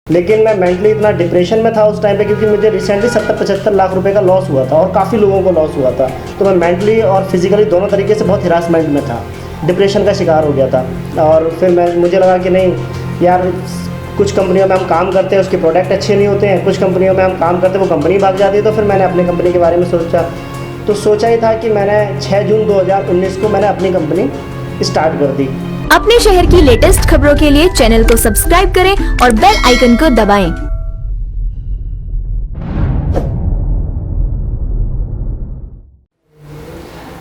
लेकिन मैं मेंटली इतना डिप्रेशन में था उस टाइम पे, क्योंकि मुझे रिसेंटली 70-75 लाख रुपए का लॉस हुआ था और काफ़ी लोगों को लॉस हुआ था। तो मैं मेंटली और फिजिकली दोनों तरीके से बहुत हिरासमेंट में था, डिप्रेशन का शिकार हो गया था। और फिर मुझे लगा कि नहीं यार, कुछ कंपनियों में हम काम करते हैं, उसके प्रोडक्ट अच्छे नहीं होते हैं, कुछ कंपनियों में हम काम करते हैं वो कंपनी भाग जाती है। तो फिर मैंने अपनी कंपनी के बारे में सोचा ही था कि मैंने 6 जून 2019 को मैंने अपनी कंपनी स्टार्ट कर दी। अपने शहर की लेटेस्ट खबरों के लिए चैनल को सब्सक्राइब करें और बेल आइकन को दबाएं।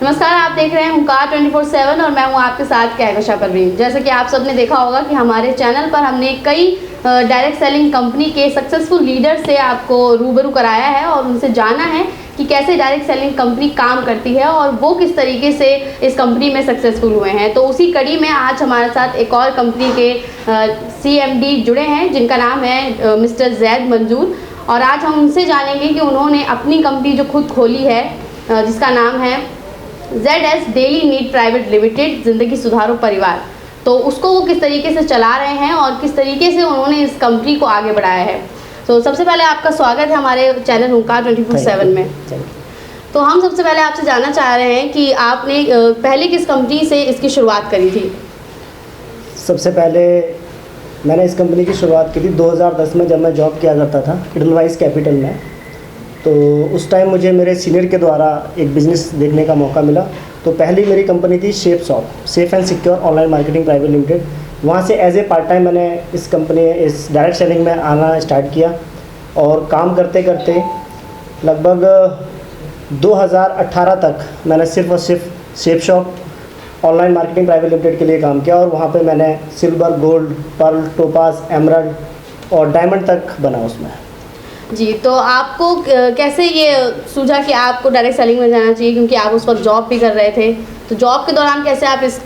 नमस्कार, आप देख रहे हैं हुंकार 24/7 और मैं हूं आपके साथ कहकशा परवीन। जैसे कि आप सबने देखा होगा कि हमारे चैनल पर हमने कई डायरेक्ट सेलिंग कंपनी के सक्सेसफुल लीडर से आपको रूबरू कराया है और उनसे जाना है कि कैसे डायरेक्ट सेलिंग कंपनी काम करती है और वो किस तरीके से इस कंपनी में सक्सेसफुल हुए हैं। तो उसी कड़ी में आज हमारे साथ एक और कंपनी के CMD जुड़े हैं जिनका नाम है मिस्टर जैद मंजूर, और आज हम उनसे जानेंगे कि उन्होंने अपनी कंपनी जो खुद खोली है जिसका नाम है ZS daily need private limited ज़िंदगी सुधारो परिवार, तो उसको वो किस तरीके से चला रहे हैं और किस तरीके से उन्होंने इस कंपनी को आगे बढ़ाया है। तो सबसे पहले आपका स्वागत है हमारे चैनल हुंकार 24/7 में। तो हम सबसे पहले आपसे जानना चाह रहे हैं कि आपने पहले किस कंपनी से इसकी शुरुआत करी थी? सबसे पहले मैंने इस कंपनी की शुरुआत की थी 2010 में, जब मैं जॉब किया करता था इडलवाइज कैपिटल में। तो उस टाइम मुझे मेरे सीनियर के द्वारा एक बिज़नेस देखने का मौका मिला। तो पहली मेरी कंपनी थी safe and secure online marketing private limited. वहाँ से एज ए पार्ट टाइम मैंने इस डायरेक्ट सेलिंग में आना स्टार्ट किया और काम करते करते लगभग 2018 तक मैंने सिर्फ और सिर्फ safe shop online marketing private limited के लिए काम किया। और वहाँ पे मैंने silver, gold, pearl, topaz, emerald और डायमंड तक बना उसमें। जी, तो आपको कैसे ये सूझा कि आपको डायरेक्ट सेलिंग में जाना चाहिए, क्योंकि आप उस वक्त जॉब भी कर रहे थे? तो जॉब के दौरान कैसे आप इस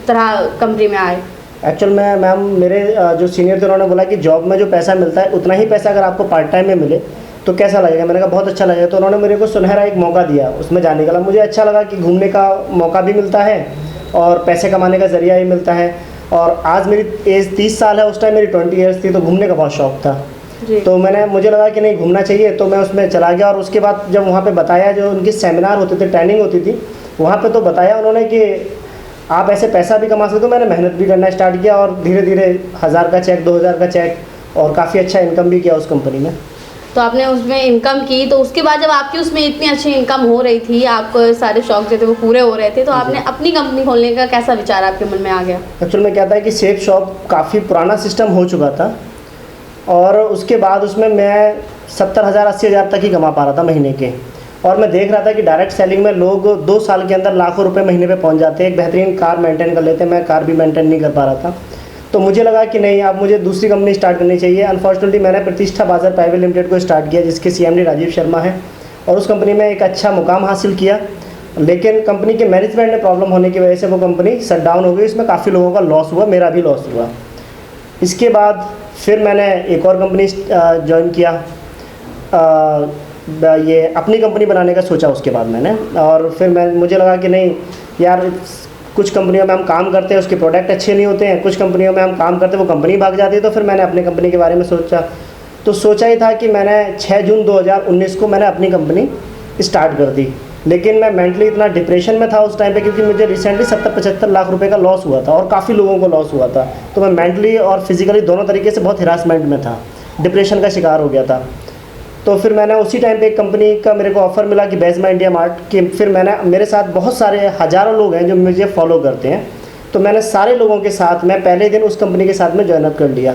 तरह कंपनी में आए? एक्चुअल में मैम, मेरे जो सीनियर थे उन्होंने बोला कि जॉब में जो पैसा मिलता है उतना ही पैसा अगर आपको पार्ट टाइम में मिले तो कैसा लगेगा। मैंने कहा बहुत अच्छा लगेगा। तो उन्होंने मेरे को सुनहरा एक मौका दिया उसमें जाने का। मुझे अच्छा लगा कि घूमने का मौका भी मिलता है और पैसे कमाने का ज़रिया भी मिलता है। और आज मेरी एज 30 साल है, उस टाइम मेरी 20 ईयर्स थी, तो घूमने का बहुत शौक था। तो मुझे लगा कि नहीं, घूमना चाहिए, तो मैं उसमें चला गया। और उसके बाद जब वहाँ पे बताया, जो उनके सेमिनार होते थे, ट्रेनिंग होती थी, वहाँ पे तो बताया उन्होंने कि आप ऐसे पैसा भी कमा सकते हो। मैंने मेहनत भी करना स्टार्ट किया और धीरे धीरे 1000 का चेक, 2000 का चेक और काफ़ी अच्छा इनकम भी किया उस कंपनी में। तो आपने उसमें इनकम की, तो उसके बाद जब आपकी उसमें इतनी अच्छी इनकम हो रही थी, आपको सारे शौक जो थे वो पूरे हो रहे थे, तो आपने अपनी कंपनी खोलने का कैसा विचार आपके मन में आ गया? एक्चुअल में क्या था कि सेफ शॉप काफ़ी पुराना सिस्टम हो चुका था और उसके बाद उसमें मैं 70,000 80,000 तक ही कमा पा रहा था महीने के। और मैं देख रहा था कि डायरेक्ट सेलिंग में लोग 2 साल के अंदर लाखों रुपए महीने पे पहुंच जाते हैं, एक बेहतरीन कार मेंटेन कर लेते हैं। मैं कार भी मेंटेन नहीं कर पा रहा था। तो मुझे लगा कि नहीं, अब मुझे दूसरी कंपनी स्टार्ट करनी चाहिए। अनफॉर्चुनेटली मैंने प्रतिष्ठा बाजार प्राइवेट लिमिटेड को स्टार्ट किया, जिसके CMD राजीव शर्मा है, और उस कंपनी में एक अच्छा मुकाम हासिल किया। लेकिन कंपनी के मैनेजमेंट में प्रॉब्लम होने की वजह से वो कंपनी शट डाउन हो गई। इसमें काफ़ी लोगों का लॉस हुआ, मेरा भी लॉस हुआ। इसके बाद फिर मैंने एक और कंपनी ज्वाइन किया, ये अपनी कंपनी बनाने का सोचा उसके बाद मैंने। और फिर मुझे लगा कि नहीं यार, कुछ कंपनियों में हम काम करते हैं, उसके प्रोडक्ट अच्छे नहीं होते हैं, कुछ कंपनियों में हम काम करते हैं वो कंपनी भाग जाती है। तो फिर मैंने अपनी कंपनी के बारे में सोचा ही था कि मैंने 6 जून 2019 को मैंने अपनी कंपनी स्टार्ट कर दी। लेकिन मैं मेंटली इतना डिप्रेशन में था उस टाइम पे, क्योंकि मुझे रिसेंटली 70-75 लाख रुपए का लॉस हुआ था और काफ़ी लोगों को लॉस हुआ था। तो मैं मेंटली और फिजिकली दोनों तरीके से बहुत हिरासमेंट में था, डिप्रेशन का शिकार हो गया था। तो फिर मैंने उसी टाइम पे एक कंपनी का मेरे को ऑफ़र मिला कि बेजमा इंडिया मार्ट की। फिर मेरे साथ बहुत सारे हज़ारों लोग हैं जो मुझे फॉलो करते हैं। तो मैंने सारे लोगों के साथ मैं पहले दिन उस कंपनी के साथ में ज्वाइन अप कर लिया।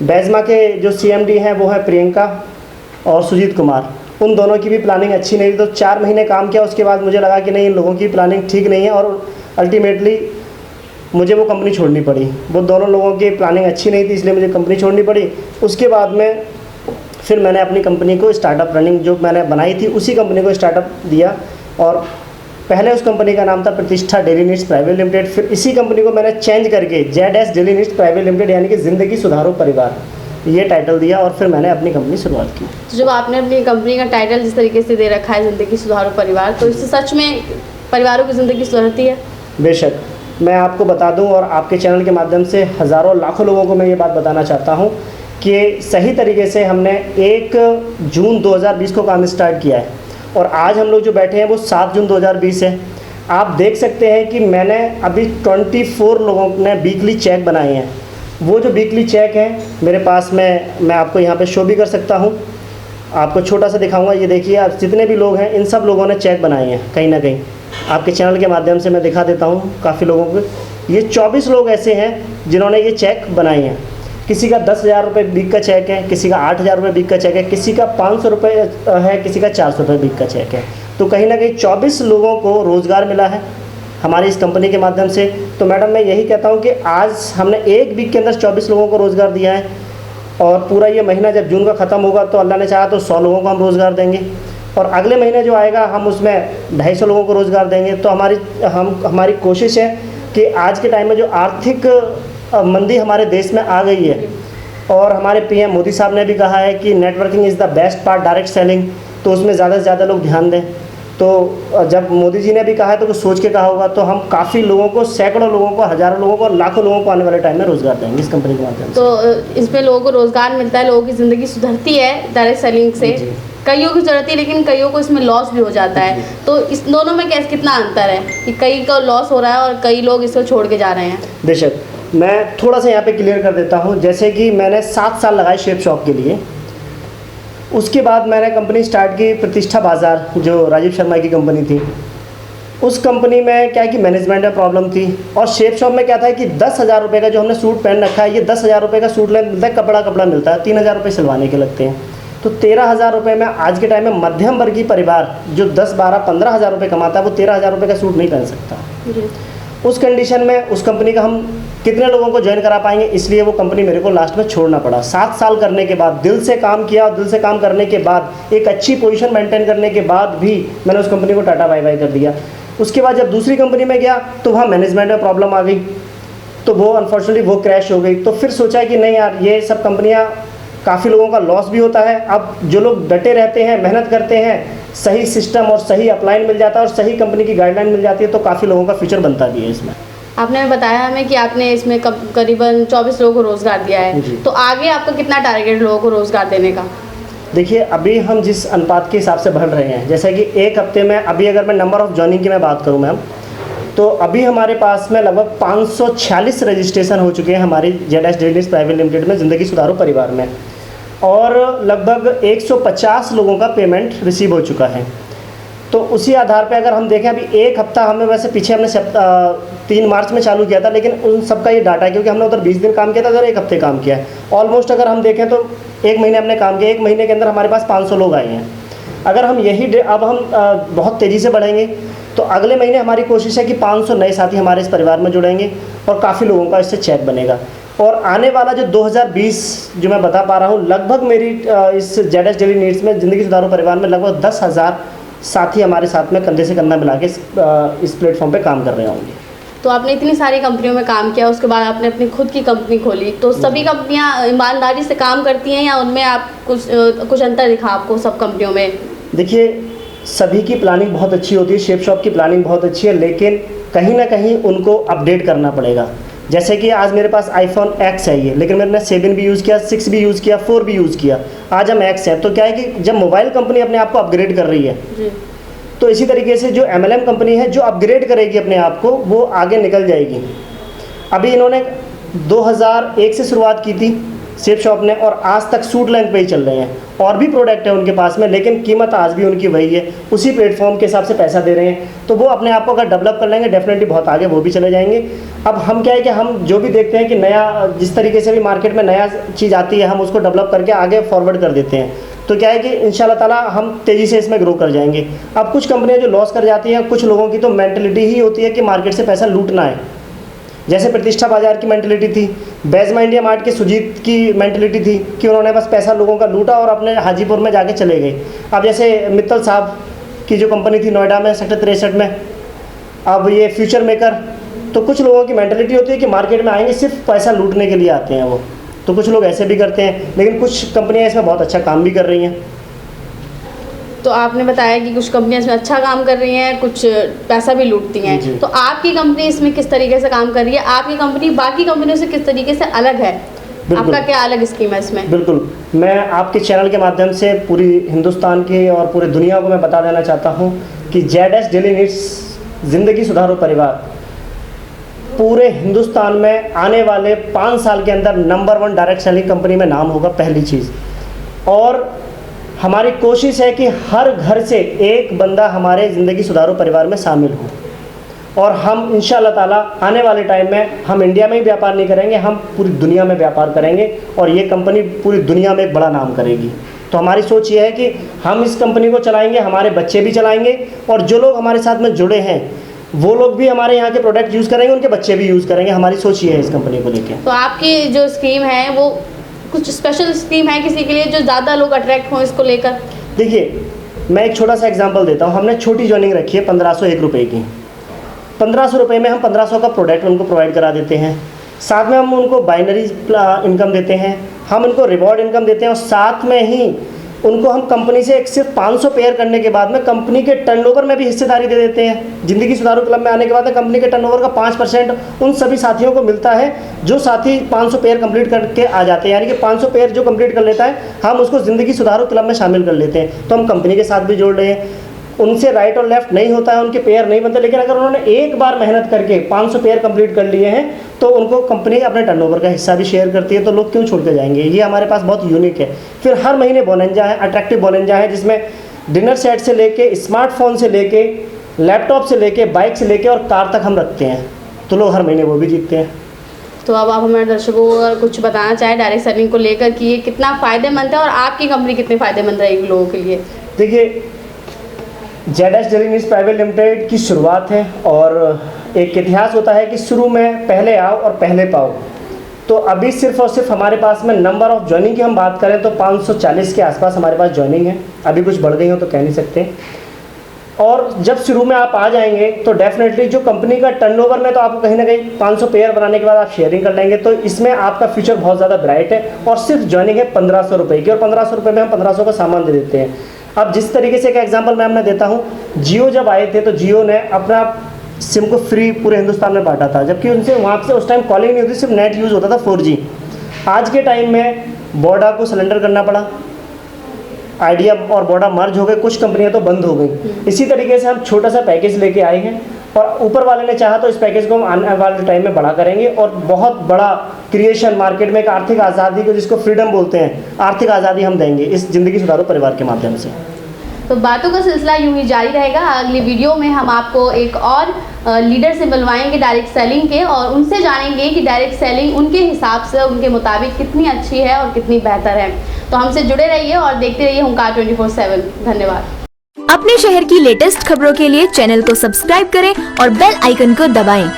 बेजमा के जो CMD हैं वो है प्रियंका और सुजीत कुमार। उन दोनों की भी प्लानिंग अच्छी नहीं थी। तो 4 महीने काम किया, उसके बाद मुझे लगा कि नहीं, इन लोगों की प्लानिंग ठीक नहीं है और अल्टीमेटली मुझे वो कंपनी छोड़नी पड़ी। वो दोनों लोगों की प्लानिंग अच्छी नहीं थी, इसलिए मुझे कंपनी छोड़नी पड़ी। उसके बाद में फिर मैंने अपनी कंपनी को स्टार्टअप रनिंग जो मैंने बनाई थी उसी कंपनी को स्टार्टअप दिया। और पहले उस कंपनी का नाम था प्रतिष्ठा डेली नीड्स प्राइवेट लिमिटेड। फिर इसी कंपनी को मैंने चेंज करके ZS daily needs private limited यानी कि ज़िंदगी सुधारो परिवार, ये टाइटल दिया और फिर मैंने अपनी कंपनी शुरुआत की। तो जब आपने अपनी कंपनी का टाइटल जिस तरीके से दे रखा है ज़िंदगी सुधारो परिवार, तो इससे सच में परिवारों की ज़िंदगी सुधरती है? बेशक, मैं आपको बता दूं और आपके चैनल के माध्यम से हज़ारों लाखों लोगों को मैं ये बात बताना चाहता हूं कि सही तरीके से हमने 1 जून 2020 को काम स्टार्ट किया है और आज हम लोग जो बैठे हैं वो 7 जून 2020 है। आप देख सकते हैं कि मैंने अभी 24 लोगों ने वीकली चेक बनाए हैं। वो जो वीकली चेक हैं मेरे पास में, मैं आपको यहाँ पे शो भी कर सकता हूँ, आपको छोटा सा दिखाऊंगा। ये देखिए, आप जितने भी लोग हैं इन सब लोगों ने चेक बनाए हैं कहीं ना कहीं। आपके चैनल के माध्यम से मैं दिखा देता हूँ काफ़ी लोगों को। ये 24 लोग ऐसे हैं जिन्होंने ये चेक बनाए हैं। किसी का 10,000 रुपये वीक का चेक है, किसी का 8,000 रुपये वीक का चेक है, किसी का 500 रुपये है, किसी का 400 रुपये वीक का चेक है। तो कहीं ना कहीं 24 लोगों को रोज़गार मिला है हमारी इस कंपनी के माध्यम से। तो मैडम मैं यही कहता हूँ कि आज हमने 1 वीक के अंदर 24 लोगों को रोज़गार दिया है और पूरा ये महीना जब जून का ख़त्म होगा तो अल्लाह ने चाहा तो 100 लोगों को हम रोज़गार देंगे और अगले महीने जो आएगा हम उसमें 250 लोगों को रोज़गार देंगे। तो हमारी कोशिश है कि आज के टाइम में जो आर्थिक मंदी हमारे देश में आ गई है और हमारे पीएम मोदी साहब ने भी कहा है कि networking is the best part direct selling, तो उसमें ज़्यादा से ज़्यादा लोग ध्यान दें। तो जब मोदी जी ने भी कहा है तो कुछ सोच के कहा होगा, तो हम काफ़ी लोगों को, सैकड़ों लोगों को, हज़ारों लोगों को और लाखों लोगों को आने वाले टाइम में रोज़गार देंगे इस कंपनी के माध्यम से। तो इसमें लोगों को रोज़गार मिलता है, लोगों की ज़िंदगी सुधरती है डायरेक्ट सेलिंग से। कईयों की ज़रूरत है लेकिन कईयों को इसमें लॉस भी हो जाता है। तो इस दोनों में कैसे कितना अंतर है कि कई को लॉस हो रहा है और कई लोग इसको छोड़ के जा रहे हैं? बेशक, मैं थोड़ा सा यहाँ पे क्लियर कर देता हूँ। जैसे कि मैंने 7 साल लगाए शेप शॉप के लिए, उसके बाद मैंने कंपनी स्टार्ट की प्रतिष्ठा बाज़ार, जो राजीव शर्मा की कंपनी थी। उस कंपनी में क्या है कि मैनेजमेंट में प्रॉब्लम थी और शेप शॉप में क्या था कि 10,000 रुपये का जो हमने सूट पहन रखा है, ये 10,000 रुपये का सूट मिलता है, कपड़ा मिलता है, 3,000 रुपये सिलवाने के लगते हैं। तो 13,000 रुपये में आज के टाइम में मध्यम वर्गीय परिवार जो 10, 12, 15,000 रुपये कमाता है वो 13,000 रुपये का सूट नहीं पहन सकता। उस कंडीशन में उस कंपनी का हम कितने लोगों को ज्वाइन करा पाएंगे, इसलिए वो कंपनी मेरे को लास्ट में छोड़ना पड़ा। 7 साल करने के बाद दिल से काम किया और दिल से काम करने के बाद एक अच्छी पोजीशन मेंटेन करने के बाद भी मैंने उस कंपनी को टाटा बाय बाय कर दिया। उसके बाद जब दूसरी कंपनी में गया तो वहाँ मैनेजमेंट में प्रॉब्लम आ गई, तो वो अनफॉर्चुनेटली वो क्रैश हो गई। तो फिर सोचा कि नहीं यार, ये सब कंपनियाँ काफ़ी लोगों का लॉस भी होता है। अब जो लोग डटे रहते हैं, मेहनत करते हैं, सही सिस्टम और सही अपलाइन मिल जाता है और सही कंपनी की गाइडलाइन मिल जाती है, तो काफ़ी लोगों का फ्यूचर बनता भी है इसमें। आपने बताया हमें कि आपने इसमें करीबन 24 लोगों को रोज़गार दिया है, तो आगे आपका कितना टारगेट लोगों को रोज़गार देने का? देखिए, अभी हम जिस अनुपात के हिसाब से बढ़ रहे हैं, जैसे कि 1 हफ्ते में, अभी अगर मैं नंबर ऑफ़ जॉइनिंग की मैं बात करूँ मैम, तो अभी हमारे पास में लगभग 546 रजिस्ट्रेशन हो चुके हैं हमारी ZS डेली प्राइवेट लिमिटेड में, ज़िंदगी सुधारो परिवार में, और लगभग 150 लोगों का पेमेंट रिसीव हो चुका है। तो उसी आधार पे अगर हम देखें, अभी 1 हफ्ता हमें, वैसे पीछे हमने 3 मार्च में चालू किया था, लेकिन उन सबका ये डाटा है क्योंकि हमने उधर 20 दिन काम किया था, उधर 1 हफ्ते काम किया है। ऑलमोस्ट अगर हम देखें तो 1 महीने हमने काम किया, 1 महीने के अंदर हमारे पास 500 लोग आए हैं। अगर हम अब हम बहुत तेज़ी से बढ़ेंगे तो अगले महीने हमारी कोशिश है कि 500 नए साथी हमारे इस परिवार में जुड़ेंगे और काफ़ी लोगों का इससे चेक बनेगा। और आने वाला जो 2020 जो मैं बता पा रहा हूँ, लगभग मेरी इस ZS डेली नीड्स में, ज़िंदगी सुधारो परिवार में, लगभग 10,000 साथी हमारे साथ में कंधे से कंधा मिला के इस प्लेटफॉर्म पे काम कर रहे होंगे। तो आपने इतनी सारी कंपनियों में काम किया, उसके बाद आपने अपनी खुद की कंपनी खोली, तो सभी कंपनियां ईमानदारी से काम करती हैं या उनमें आप कुछ अंतर दिखा आपको सब कंपनियों में? देखिए, सभी की प्लानिंग बहुत अच्छी होती है, शेप शॉप की प्लानिंग बहुत अच्छी है, लेकिन कहीं ना कहीं उनको अपडेट करना पड़ेगा। जैसे कि आज मेरे पास iPhone X है ये, लेकिन मैंने 7 भी यूज़ किया, 6 भी यूज़ किया, 4 भी यूज़ किया, आज हम X है। तो क्या है कि जब मोबाइल कंपनी अपने आप को अपग्रेड कर रही है जी, तो इसी तरीके से जो MLM कंपनी है जो अपग्रेड करेगी अपने आप को, वो आगे निकल जाएगी। अभी इन्होंने 2001 से शुरुआत की थी शेप शॉप ने, और आज तक सूट लेंथ पे ही चल रहे हैं। और भी प्रोडक्ट है उनके पास में, लेकिन कीमत आज भी उनकी वही है, उसी प्लेटफॉर्म के हिसाब से पैसा दे रहे हैं। तो वो अपने आप को अगर डेवलप कर लेंगे, डेफिनेटली बहुत आगे वो भी चले जाएंगे। अब हम क्या है कि हम जो भी देखते हैं कि नया, जिस तरीके से भी मार्केट में नया चीज़ आती है, हम उसको डेवलप करके आगे फॉरवर्ड कर देते हैं। तो क्या है कि इंशाल्लाह ताला हम तेज़ी से इसमें ग्रो कर जाएंगे। अब कुछ कंपनियाँ जो लॉस कर जाती हैं, कुछ लोगों की तो मेंटलिटी ही होती है कि मार्केट से पैसा लूटना है। जैसे प्रतिष्ठा बाजार की मेंटलिटी थी, बेजमा इंडिया मार्ट के सुजीत की मेंटलिटी थी कि उन्होंने बस पैसा लोगों का लूटा और अपने हाजीपुर में जाके चले गए। अब जैसे मित्तल साहब की जो कंपनी थी नोएडा में सेक्टर 63 में, अब ये फ्यूचर मेकर, तो कुछ लोगों की मेंटलिटी होती है कि मार्केट में आएंगे सिर्फ पैसा लूटने के लिए आते हैं वो, तो कुछ लोग ऐसे भी करते हैं, लेकिन कुछ कंपनियां इसमें बहुत अच्छा काम भी कर रही हैं। तो आपने बताया कि कुछ कंपनियां इसमें अच्छा काम कर रही हैं, कुछ पैसा भी लूटती हैं, तो आपकी कंपनी इसमें किस तरीके से काम कर रही है? आपकी कंपनी बाकी कंपनियों से किस तरीके से अलग है? आपका क्या अलग स्कीम है इसमें? बिल्कुल, मैं आपके चैनल के माध्यम से पूरी हिंदुस्तान की और पूरी दुनिया को मैं बता देना चाहता हूँ कि जेडएस डेली नीड्स ज़िंदगी सुधारो परिवार पूरे हिंदुस्तान में आने वाले 5 साल के अंदर नंबर 1 डायरेक्ट सेलिंग कंपनी में नाम होगा, पहली चीज़। और हमारी कोशिश है कि हर घर से एक बंदा हमारे ज़िंदगी सुधारो परिवार में शामिल हो, और हम इंशाअल्लाह ताला आने वाले टाइम में हम इंडिया में ही व्यापार नहीं करेंगे, हम पूरी दुनिया में व्यापार करेंगे और ये कंपनी पूरी दुनिया में एक बड़ा नाम करेगी। तो हमारी सोच ये है कि हम इस कंपनी को चलाएंगे, हमारे बच्चे भी चलाएंगे, और जो लोग हमारे साथ में जुड़े हैं वो लोग भी हमारे यहाँ के प्रोडक्ट यूज़ करेंगे, उनके बच्चे भी यूज़ करेंगे। हमारी सोच ये है इस कंपनी को लेकर। तो आपकी जो स्कीम है वो कुछ स्पेशल स्कीम है किसी के लिए जो ज़्यादा लोग अट्रैक्ट हों इसको लेकर? देखिए, मैं एक छोटा सा एग्जांपल देता हूँ। हमने छोटी जॉइनिंग रखी है 1501 रुपये की। 1500 रुपये में हम 1500 का प्रोडक्ट उनको प्रोवाइड करा देते हैं। साथ में हम उनको बाइनरी इनकम देते हैं, हम उनको रिवॉर्ड इनकम देते हैं, और साथ में ही उनको हम कंपनी से एक सिर्फ 500 पेयर करने के बाद में कंपनी के टर्नओवर में भी हिस्सेदारी दे देते हैं। ज़िंदगी सुधारो क्लब में आने के बाद में कंपनी के टर्नओवर का 5% उन सभी साथियों को मिलता है जो साथी 500 पेयर कंप्लीट करके आ जाते हैं। यानी कि 500 पेयर जो कंप्लीट कर लेता है हम उसको ज़िंदगी सुधारो क्लब में शामिल कर लेते हैं। तो हम कंपनी के साथ भी जोड़ रहे हैं, उनसे राइट और लेफ्ट नहीं होता है, उनके पेयर नहीं बनते, लेकिन अगर उन्होंने एक बार मेहनत करके 500 पेयर कंप्लीट कर लिए हैं तो उनको कंपनी अपने टर्नओवर का हिस्सा भी शेयर करती है। तो लोग क्यों छोड़ के जाएंगे? ये हमारे पास बहुत यूनिक है। फिर हर महीने बोनंजा है, अट्रैक्टिव बोनंजा है, जिसमें डिनर सेट से लेके, स्मार्टफोन से लेके, लैपटॉप से लेके, बाइक से लेके और कार तक हम रखते हैं। तो लोग हर महीने वो भी जीतते हैं। तो अब आप हमारे दर्शकों को अगर कुछ बताना चाहें डायरेक्ट सेलिंग को लेकर कि ये कितना फ़ायदेमंद है और आपकी कंपनी कितनी फ़ायदेमंद रहेगी लोगों के लिए? देखिए, ZS daily needs private limited की शुरुआत है, और एक इतिहास होता है कि शुरू में पहले आओ और पहले पाओ। तो अभी सिर्फ और सिर्फ हमारे पास में नंबर ऑफ़ ज्वाइनिंग की हम बात करें तो 540 के आसपास हमारे पास ज्वाइनिंग है। अभी कुछ बढ़ गई हो तो कह नहीं सकते। और जब शुरू में आप आ जाएंगे तो डेफिनेटली जो कंपनी का टर्नओवर में तो आपको कहीं ना कहीं 500 पेयर बनाने के बाद आप शेयरिंग कर लेंगे, तो इसमें आपका फ्यूचर बहुत ज़्यादा ब्राइट है। और सिर्फ ज्वाइनिंग है 1500 रुपये की, और 1500 रुपये में हम 1500 का सामान दे देते हैं। अब जिस तरीके से एक एग्जांपल मैं देता हूँ, जियो जब आए थे तो जियो ने अपना सिम को फ्री पूरे हिंदुस्तान में बांटा था, जबकि उनसे वहाँ से उस टाइम कॉलिंग नहीं होती, सिर्फ नेट यूज़ होता था 4G। आज के टाइम में वोडा को सरेंडर करना पड़ा, आइडिया और वोडा मर्ज हो गए, कुछ कंपनियां तो बंद हो गई। इसी तरीके से हम छोटा सा पैकेज लेके आए हैं, और ऊपर वाले ने चाहा तो इस पैकेज को हम आने वाले टाइम में बड़ा करेंगे और बहुत बड़ा क्रिएशन मार्केट में एक आर्थिक आज़ादी को, जिसको फ्रीडम बोलते हैं, आर्थिक आज़ादी हम देंगे इस ज़िंदगी सुधारो परिवार के माध्यम से। तो बातों का सिलसिला यूं ही जारी रहेगा। अगली वीडियो में हम आपको एक और लीडर से मिलवाएंगे डायरेक्ट सेलिंग के, और उनसे जानेंगे कि डायरेक्ट सेलिंग उनके हिसाब से, उनके मुताबिक कितनी अच्छी है और कितनी बेहतर है। तो हमसे जुड़े रहिए और देखते रहिए हुंकार 24/7। धन्यवाद। अपने शहर की लेटेस्ट खबरों के लिए चैनल को सब्सक्राइब करें और बेल आइकन को दबाएं।